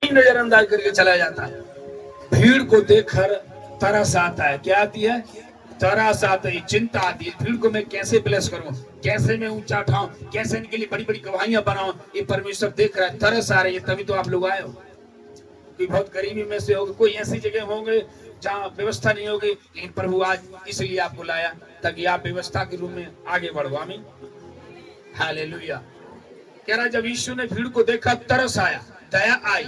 ही नजरअंदाज करके चला जाता है। भीड़ को देखकर तरस आता है। क्या आती है? तरस आता है, चिंता आती है। भीड़ को मैं कैसे ब्लेस करूं, कैसे मैं ऊंचा उठाऊं, कैसे इनके लिए बड़ी बड़ी गवाहियां बनाऊं, ये परमेश्वर देख रहा है, तरस आ रही है। तभी तो आप लोग आए हो। कोई बहुत गरीबी में से होगे, कोई ऐसी जगह होंगे जहाँ व्यवस्था नहीं होगी, लेकिन प्रभु आज इसलिए आपको लाया ताकि आप व्यवस्था के रूप में आगे बढ़ो। आमीन, हालेलुया। कह रहा जब यीशु ने भीड़ को देखा, तरस आया, दया आई,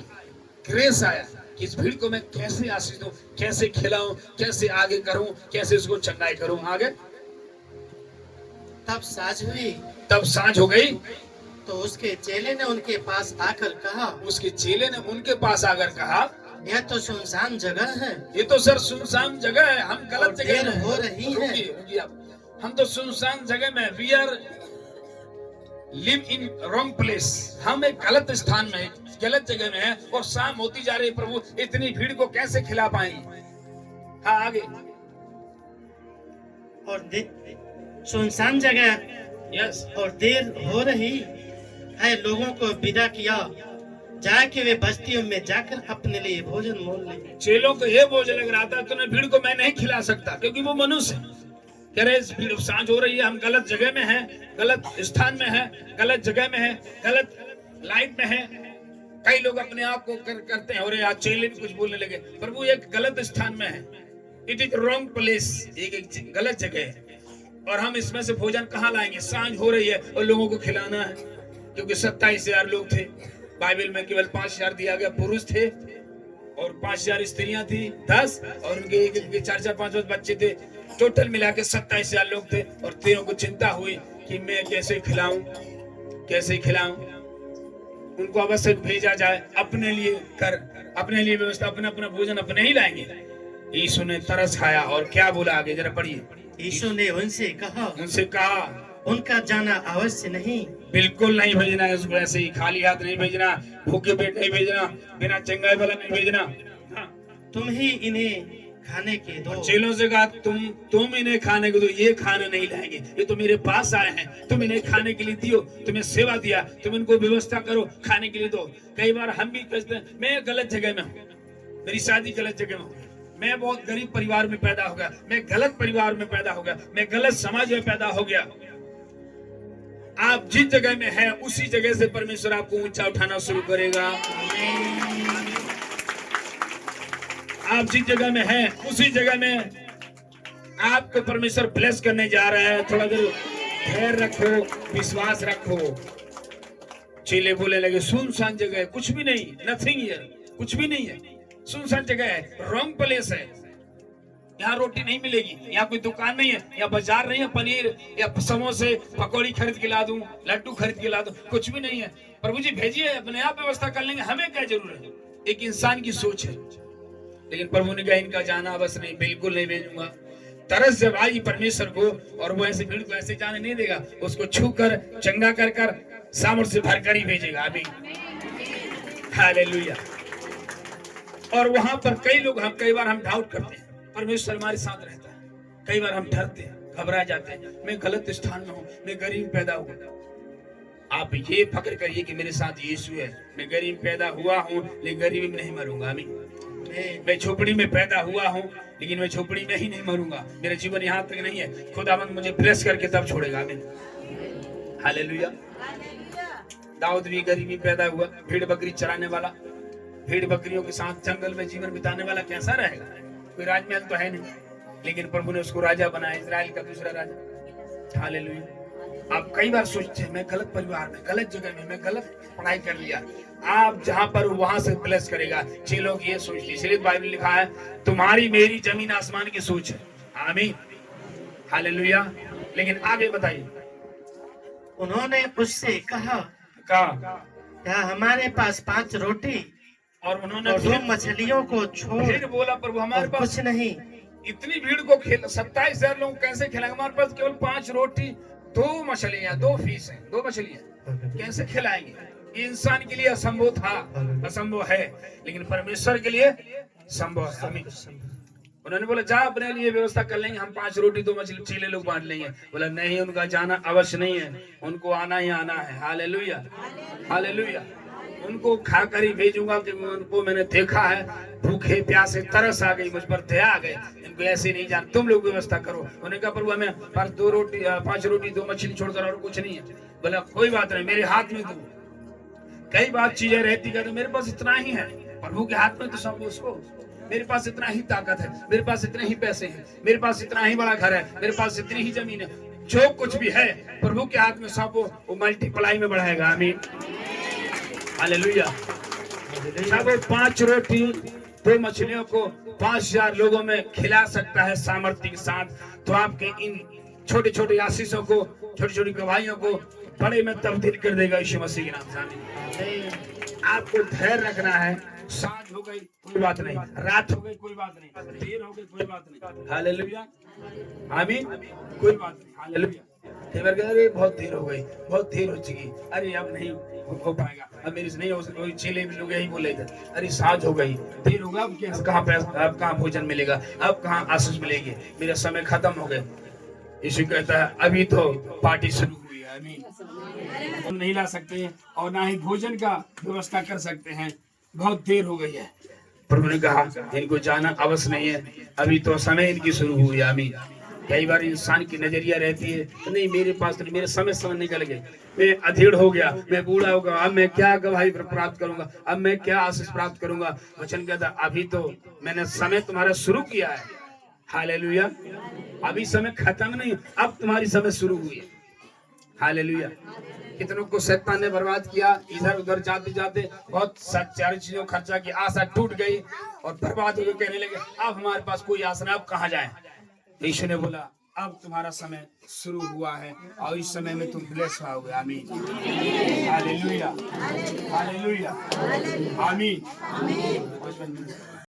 ग्रेस आया कि इस भीड़ को मैं कैसे आशीष दूं, कैसे खिलाऊं, कैसे आगे करूं, कैसे इसको चंगाई करूं। आगे तब साँझ हुई, तब सांझ हो गई तो उसके चेले ने उनके पास आकर कहा, उसके चेले ने उनके पास आकर कहा, यह तो सुनसान जगह है, ये तो सर सुनसान जगह है, हम गलत जगह देर में हो रही है। रुकिए आप। हम तो सुनसान जगह में, we are live in wrong place. हम एक गलत स्थान में, गलत जगह में है और शाम होती जा रही है। प्रभु इतनी भीड़ को कैसे खिला पाएंगे? हाँ आगे। और सुनसान जगह यस, और देर हो रही है, लोगों को विदा किया जाए कि वे बस्तियों में जाकर अपने लिए भोजन मोल ले। चेलों को ये बोझ लग रहा था, तुम्हें भीड़ को मैं नहीं खिला सकता क्योंकि वो मनुष्य है। कह रहे भीड़ सांझ हो रही है, हम गलत जगह में हैं, गलत स्थान में हैं, गलत जगह में हैं, गलत लाइफ में हैं। कई लोग अपने आप को करते हैं और आज चेले भी कुछ बोलने लगे। प्रभु एक गलत स्थान में है, इट इज रॉन्ग प्लेस, एक गलत जगह है और हम इसमें से भोजन कहाँ लाएंगे? सांझ हो रही है और लोगों को खिलाना है। क्योंकि 27,000 लोग थे, बाइबल में केवल 5,000 दिया गया पुरुष थे और 5,000 स्त्रियां थी 10 और उनके एक 4-4 5-5 बच्चे थे। टोटल मिला के 27,000 लोग थे और तीनों को चिंता हुई कि मैं कैसे खिलाऊं, कैसे खिलाऊं। उनको अवश्य भेजा जाए, अपने लिए कर, अपने लिए व्यवस्था, अपना अपना भोजन अपने ही लाएंगे। यीशु ने तरस खाया और क्या बोला? आगे जरा पढ़िए। यीशु ने उनसे कहा, उनका जाना अवश्य नहीं, बिल्कुल नहीं भेजना है उसको, ऐसे ही खाली हाथ नहीं भेजना, भूखे पेट नहीं भेजना, बिना चंगाई वाला नहीं भेजना। हाँ। तुम ही इन्हें खाने के दो। चेलों से कहा तुम इन्हें खाने को दो, ये खाना नहीं लाएंगे, ये तो मेरे पास आए हैं, तुम इन्हें खाने के लिए दियो, तुम्हें सेवा दिया, तुम इनको व्यवस्था करो, खाने के लिए दो। कई बार हम भी कहते हैं मैं गलत जगह में हूँ, मेरी शादी गलत जगह में हो, मैं बहुत गरीब परिवार में पैदा हो गया, मैं गलत परिवार में पैदा हो गया, मैं गलत समाज में पैदा हो गया। आप जिस जगह में है उसी जगह से परमेश्वर आपको ऊंचा उठाना शुरू करेगा। आप जिस जगह में है उसी जगह में आपको परमेश्वर ब्लेस करने जा रहा है। थोड़ा देर धैर्य रखो, विश्वास रखो। चेले बोले लगे सुनसान जगह है, कुछ भी नहीं, नथिंग है, कुछ भी नहीं है, सुनसान जगह है, रॉन्ग प्लेस है, यहाँ रोटी नहीं मिलेगी, यहाँ कोई दुकान नहीं है, यहाँ बाजार नहीं है, पनीर या समोसे पकौड़ी खरीद के ला दूं, लड्डू खरीद के ला दूं, कुछ भी नहीं है। प्रभु जी भेजिए, अपने आप व्यवस्था कर लेंगे, हमें क्या जरूरत है? एक इंसान की सोच है। लेकिन प्रभु ने कहा इनका जाना बस नहीं, बिल्कुल नहीं भेजूंगा। तरस जब आई परमेश्वर को, और वो ऐसे भीड़ को ऐसे जाने नहीं देगा, उसको छू कर, चंगा कर कर, सामर्थ्य से भरकर ही भेजेगा। आमीन, हालेलुया। और वहां पर कई बार हम डाउट करते हैं, परमेश्वर हमारे साथ रहता है। कई बार हम डरते हैं, घबरा जाते हैं, मैं गलत स्थान में हूँ, मैं गरीब पैदा हुआ। आप ये फक्र करिए कि मेरे साथ यीशु है, मैं गरीब पैदा हुआ हूँ लेकिन गरीबी में नहीं मरूंगा। आमीन। मैं झोपड़ी में पैदा हुआ हूँ लेकिन मैं झोपड़ी में ही नहीं मरूंगा। मेरा जीवन यहाँ तक नहीं है, खुदावंद मुझे ब्लेस करके तब छोड़ेगा। आमीन, हालेलुया। दाऊद भी गरीबी पैदा हुआ, भेड़ बकरी चराने वाला, भेड़ बकरियों के साथ जंगल में जीवन बिताने वाला कैसा रहेगा? कोई राजमहल तो है नहीं, लेकिन प्रभु ने उसको राजा बनाया, इजराइल का दूसरा राजा। हालेलुया। आप कई बार सोचते हैं मैं गलत परिवार में, गलत जगह में, मैं गलत पढ़ाई कर लिया। आप जहां पर वहां से ब्लेस करेगा। छह लोग ये सोच ली, इसलिए बाइबल लिखा है तुम्हारी मेरी जमीन आसमान की सोच है। आमीन, हालेलुया। लेकिन आगे बताइए। उन्होंने उससे कहा, क्या हमारे पास 5 रोटी और उन्होंने 2 मछलियों को छोड़ फिर बोला प्रभु हमारे पास कुछ नहीं। इतनी भीड़ को 27,000 लोग कैसे खिलाएंगे? हमारे पास केवल 5 रोटी, 2 मछलियां, 2 फिश हैं, 2 मछलियां, कैसे खिलाएंगे? इंसान के लिए असंभव था, असंभव है, लेकिन परमेश्वर के लिए संभव है। आमीन। उन्होंने बोला जा अपने लिए व्यवस्था कर लेंगे, हम 5 रोटी 2 मछली 6 लोग बांट लेंगे। बोला नहीं, उनका जाना अवश्य नहीं है, उनको आना ही आना है। Hallelujah, hallelujah. उनको खाकर ही भेजूंगा कि उनको मैंने देखा है भूखे प्यासे तरस आ गई, मुझ पर दया आ गई, इनको ऐसे नहीं जान, तुम लोग व्यवस्था करो। उन्होंने कहा प्रभु हमें बस 5 रोटी 2 मछली छोड़कर और कुछ नहीं है। बोला कोई बात नहीं, मेरे हाथ में दो। कई बात चीजें रहती है तो मेरे पास इतना ही है, प्रभु के हाथ में तो सब उसको, मेरे पास इतना ही ताकत है, मेरे पास इतने ही पैसे हैं, मेरे पास इतना ही बड़ा घर है, मेरे पास इतनी ही जमीन है, जो कुछ भी है प्रभु के हाथ में सब वो मल्टीप्लाई में बढ़ाएगा। आमीन हालेलुया। सब 5 रोटी 2 मछलियों को 5000 लोगों में खिला सकता है सामर्थ्य के साथ। तो आपके इन छोटे छोटे आशीषों को, छोटी छोटी गवाहियों को बड़े में तब्दील कर देगा यीशु मसीह के नाम से। आपको धैर्य रखना है। सांझ हो गई कोई बात नहीं, रात हो गई कोई बात नहीं, देर हो गई कोई बात नहीं। हालेलुया आमीन, कोई बात नहीं। हालेलुया। कई बार अरे बहुत देर हो गई, बहुत देर हो चुकी, अरे अब नहीं हो पाएगा, अब मेरे से नहीं हो सकता। चेले भी लोग यही बोले थे, अरे सांझ हो गई, देर होगा, अब कहाँ भोजन मिलेगा, अब कहाँ आशीष मिलेगी, मेरा समय खत्म हो गया। यीशु कहता है अभी तो पार्टी शुरू हुई है। आमीन। हम नहीं ला सकते और ना ही भोजन का व्यवस्था कर सकते हैं, बहुत देर हो गई है। प्रभु ने कहा इनको जाना अवश्य नहीं है, अभी तो समय इनकी शुरू हुई है। आमीन। कई बार इंसान की नजरिया रहती है नहीं मेरे पास तो नहीं, मेरे समय निकल गए, मैं अधेड़ हो गया, मैं बूढ़ा हो गया, अब मैं क्या गवाही प्राप्त करूंगा, अब मैं क्या आशीष प्राप्त करूंगा। वचन कहता अभी तो मैंने समय तुम्हारा शुरू किया है। हालेलुया। अभी समय खत्म नहीं, अब तुम्हारी समय शुरू हुई है। हालेलुया। कितनों को शैतान ने बर्बाद किया, इधर उधर जाते जाते बहुत सारी चीजों खर्चा की, आशा टूट गई और बर्बाद हो गए, कहने लगे अब हमारे पास कोई आशा नहीं, अब कहाँ जाए। यीशु ने बोला अब तुम्हारा समय शुरू हुआ है और इस समय में तुम ब्लेस होगे। आमीन हालेलुया हालेलुया आमीन।